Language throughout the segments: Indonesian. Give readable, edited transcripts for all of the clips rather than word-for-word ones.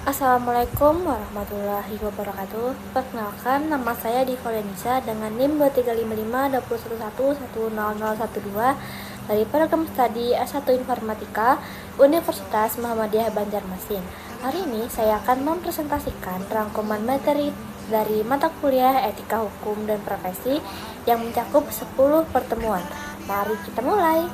Assalamualaikum warahmatullahi wabarakatuh. Perkenalkan, nama saya Diva Denisa dengan NIM 235521111012 dari program studi S1 Informatika Universitas Muhammadiyah Banjarmasin. Hari ini saya akan mempresentasikan rangkuman materi dari mata kuliah Etika Hukum dan Profesi yang mencakup 10 pertemuan. Mari kita mulai.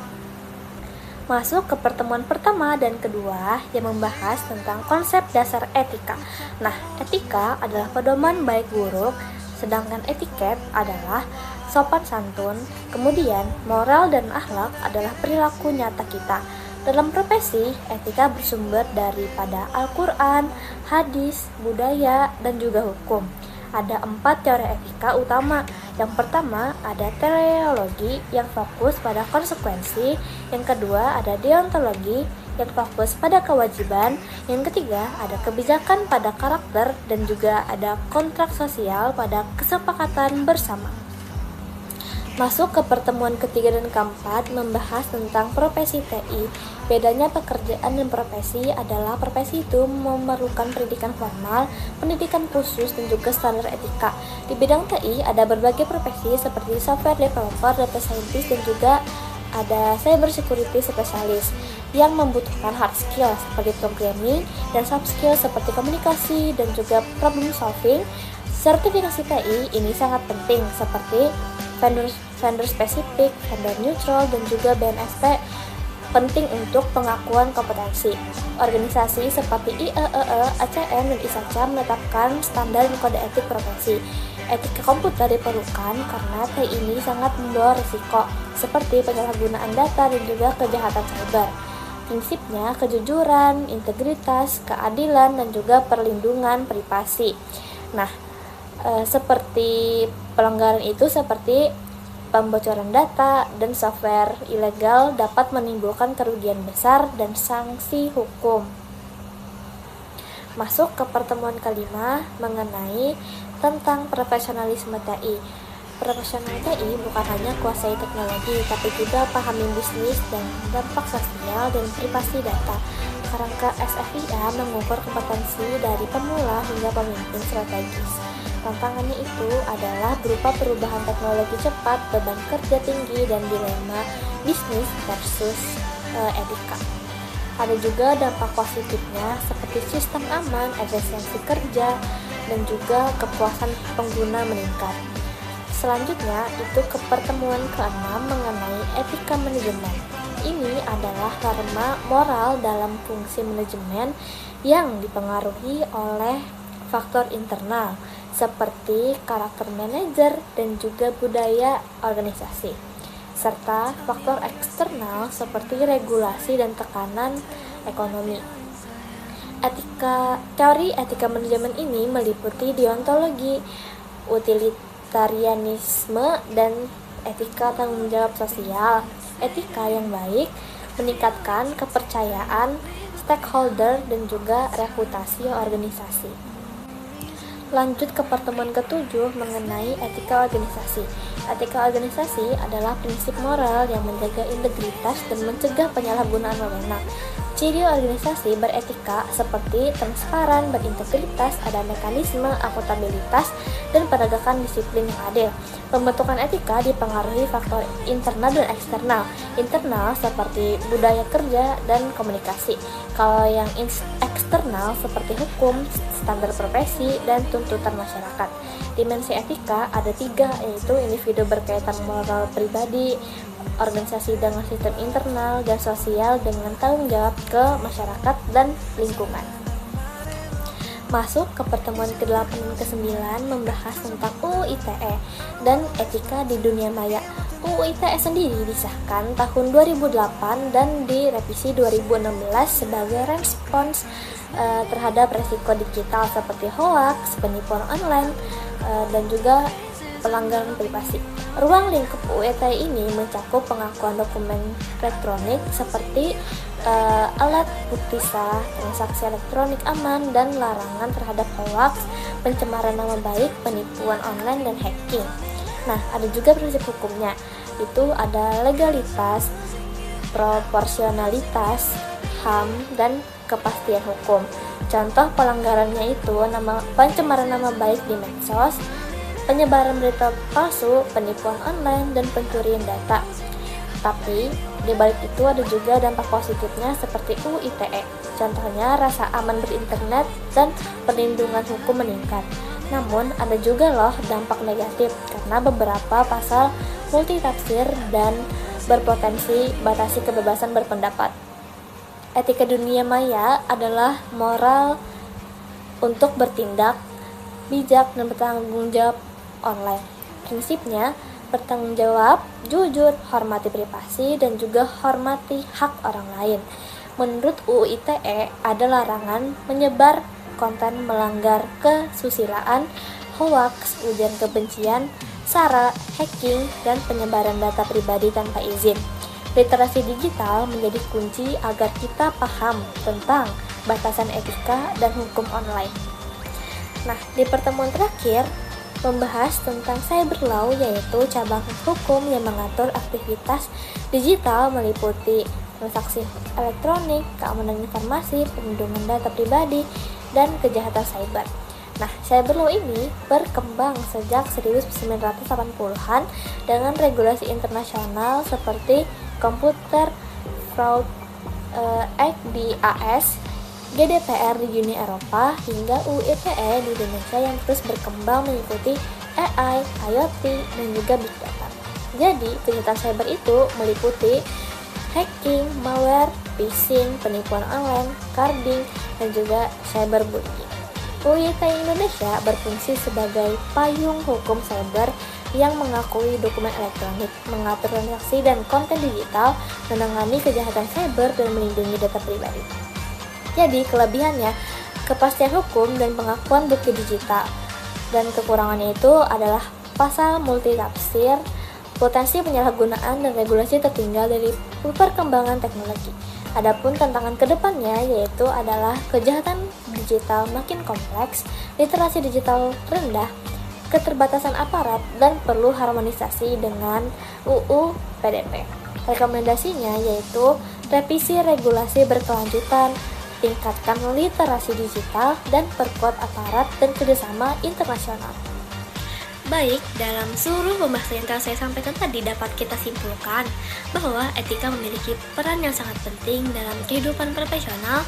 Masuk ke pertemuan pertama dan kedua yang membahas tentang konsep dasar etika. Nah, etika adalah pedoman baik buruk, sedangkan etiket adalah sopan santun. Kemudian, moral dan akhlak adalah perilaku nyata kita. Dalam profesi, etika bersumber daripada Al-Quran, hadis, budaya, dan juga hukum. Ada 4 teori etika utama. Yang pertama ada teleologi yang fokus pada konsekuensi. Yang kedua ada deontologi yang fokus pada kewajiban. Yang ketiga ada kebijakan pada karakter. Dan juga ada kontrak sosial pada kesepakatan bersama. Masuk ke pertemuan ketiga dan keempat membahas tentang profesi TI. Bedanya pekerjaan dan profesi adalah profesi itu memerlukan pendidikan formal, pendidikan khusus, dan juga standar etika. Di bidang TI ada berbagai profesi seperti software developer, data scientist, dan juga ada cyber security specialist yang membutuhkan hard skill seperti programming dan soft skill seperti komunikasi dan juga problem solving. Sertifikasi TI ini sangat penting seperti vendor spesifik, vendor neutral, dan juga BNSP penting untuk pengakuan kompetensi. Organisasi seperti IAEE, ACM, dan ISACA menetapkan standar dan kode etik profesi. Etika komputer diperlukan karena TI ini sangat membawa risiko seperti penyalahgunaan data dan juga kejahatan cyber. Prinsipnya kejujuran, integritas, keadilan, dan juga perlindungan privasi. Nah, seperti pelanggaran itu seperti pembocoran data dan software ilegal dapat menimbulkan kerugian besar dan sanksi hukum. Masuk ke pertemuan kelima mengenai tentang profesionalisme TI. Profesional TI bukan hanya kuasai teknologi, tapi juga pahami bisnis dan dampak sosial dan privasi data. Kerangka SFIA mengukur kompetensi dari pemula hingga pemimpin strategis. Tantangannya itu adalah berupa perubahan teknologi cepat, beban kerja tinggi, dan dilema bisnis versus etika. Ada juga dampak positifnya seperti sistem aman, efisiensi kerja, dan juga kepuasan pengguna meningkat. Selanjutnya itu ke pertemuan ke-6 mengenai etika manajemen. Ini adalah norma moral dalam fungsi manajemen yang dipengaruhi oleh faktor internal seperti karakter manajer dan juga budaya organisasi, serta faktor eksternal seperti regulasi dan tekanan ekonomi. Teori etika manajemen ini meliputi deontologi, utilitarianisme, dan etika tanggung jawab sosial. Etika yang baik meningkatkan kepercayaan stakeholder dan juga reputasi organisasi. Lanjut ke pertemuan ke-7 mengenai etika organisasi. Etika organisasi adalah prinsip moral yang menjaga integritas dan mencegah penyalahgunaan wewenang. Ciri organisasi beretika seperti transparan, berintegritas, ada mekanisme, akuntabilitas, dan penegakan disiplin yang adil. Pembentukan etika dipengaruhi faktor internal dan eksternal. Internal seperti budaya kerja dan komunikasi. Kalau yang eksternal seperti hukum, standar profesi, dan tuntutan masyarakat. Dimensi etika ada 3, yaitu individu berkaitan moral pribadi, organisasi dengan sistem internal, dan sosial dengan tanggung jawab ke masyarakat dan lingkungan. Masuk ke pertemuan ke-8 dan ke-9 membahas tentang UU ITE dan etika di dunia maya. UU ITE sendiri disahkan tahun 2008 dan direvisi 2016 sebagai respons terhadap resiko digital seperti hoax, penipuan online, dan juga pelanggaran privasi. Ruang lingkup UU ITE ini mencakup pengakuan dokumen elektronik seperti alat bukti sah, transaksi elektronik aman, dan larangan terhadap hoax, pencemaran nama baik, penipuan online, dan hacking. Nah, ada juga prinsip hukumnya, itu ada legalitas, proporsionalitas, HAM, dan kepastian hukum. Contoh pelanggarannya itu pencemaran nama baik di medsos, penyebaran berita palsu, penipuan online, dan pencurian data. Tapi di balik itu ada juga dampak positifnya seperti UU ITE. Contohnya rasa aman berinternet dan perlindungan hukum meningkat. Namun ada juga loh dampak negatif karena beberapa pasal multitafsir dan berpotensi batasi kebebasan berpendapat. Etika dunia maya adalah moral untuk bertindak bijak dan bertanggung jawab online. Prinsipnya bertanggung jawab, jujur, hormati privasi, dan juga hormati hak orang lain. Menurut UU ITE, ada larangan menyebar konten melanggar kesusilaan, hoaks, ujaran kebencian, sara, hacking, dan penyebaran data pribadi tanpa izin. Literasi digital menjadi kunci agar kita paham tentang batasan etika dan hukum online. Nah, di pertemuan terakhir membahas tentang cyber law, yaitu cabang hukum yang mengatur aktivitas digital meliputi transaksi elektronik, keamanan informasi, perlindungan data pribadi, dan kejahatan cyber. Nah, cyber law ini berkembang sejak 1980-an dengan regulasi internasional seperti Computer Fraud Act di AS, GDPR di Uni Eropa, hingga UU ITE di Indonesia yang terus berkembang mengikuti AI, IoT, dan juga Big Data. Jadi, kejahatan cyber itu meliputi hacking, malware, phishing, penipuan online, carding, dan juga cyberbullying. UU ITE Indonesia berfungsi sebagai payung hukum cyber yang mengakui dokumen elektronik, mengatur transaksi dan konten digital, menangani kejahatan cyber, dan melindungi data pribadi. Jadi, kelebihannya, kepastian hukum dan pengakuan bukti digital. Dan kekurangannya itu adalah pasal multitafsir, potensi penyalahgunaan, dan regulasi tertinggal dari perkembangan teknologi. Adapun tantangan kedepannya yaitu adalah kejahatan digital makin kompleks, literasi digital rendah, keterbatasan aparat, dan perlu harmonisasi dengan UU PDP. Rekomendasinya yaitu revisi regulasi berkelanjutan, tingkatkan literasi digital, dan perkuat aparat dan kerjasama internasional. Baik, dalam seluruh pembahasan yang telah saya sampaikan tadi dapat kita simpulkan bahwa etika memiliki peran yang sangat penting dalam kehidupan profesional,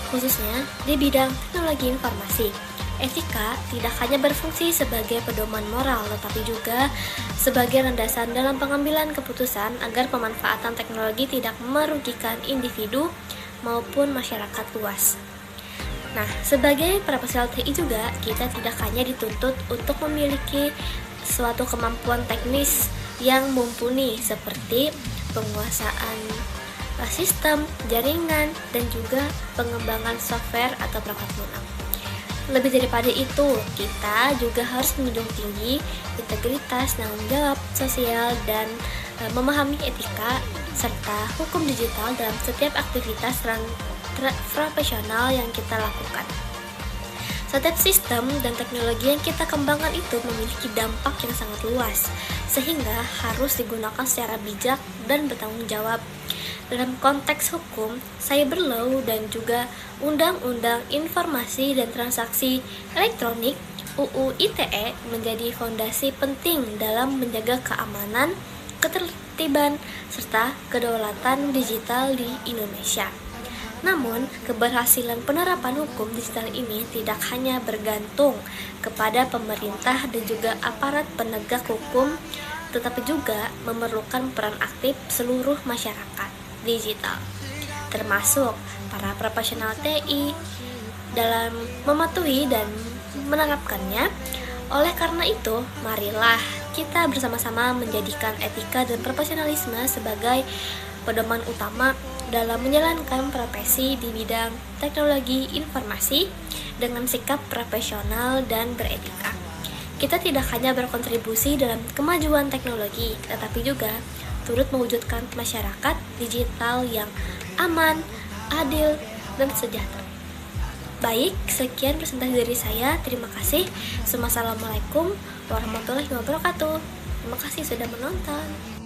khususnya di bidang teknologi informasi. Etika tidak hanya berfungsi sebagai pedoman moral, tetapi juga sebagai landasan dalam pengambilan keputusan agar pemanfaatan teknologi tidak merugikan individu maupun masyarakat luas. Nah, sebagai profesional TI juga, kita tidak hanya dituntut untuk memiliki suatu kemampuan teknis yang mumpuni seperti penguasaan sistem, jaringan, dan juga pengembangan software atau perangkat lunak. Lebih daripada itu, kita juga harus menjunjung tinggi integritas, tanggung jawab sosial, dan memahami etika serta hukum digital dalam setiap aktivitas profesional yang kita lakukan. Setiap sistem dan teknologi yang kita kembangkan itu memiliki dampak yang sangat luas, sehingga harus digunakan secara bijak dan bertanggung jawab. Dalam konteks hukum, cyber law dan juga Undang-Undang Informasi dan Transaksi Elektronik UU ITE menjadi fondasi penting dalam menjaga keamanan, ketertiban, serta kedaulatan digital di Indonesia. Namun, keberhasilan penerapan hukum digital ini tidak hanya bergantung kepada pemerintah dan juga aparat penegak hukum, tetapi juga memerlukan peran aktif seluruh masyarakat digital, termasuk para profesional TI dalam mematuhi dan menerapkannya. Oleh karena itu, marilah kita bersama-sama menjadikan etika dan profesionalisme sebagai pedoman utama dalam menjalankan profesi di bidang teknologi informasi dengan sikap profesional dan beretika. Kita tidak hanya berkontribusi dalam kemajuan teknologi, tetapi juga turut mewujudkan masyarakat digital yang aman, adil, dan sejahtera. Baik, sekian presentasi dari saya. Terima kasih. Wassalamualaikum warahmatullahi wabarakatuh. Terima kasih sudah menonton.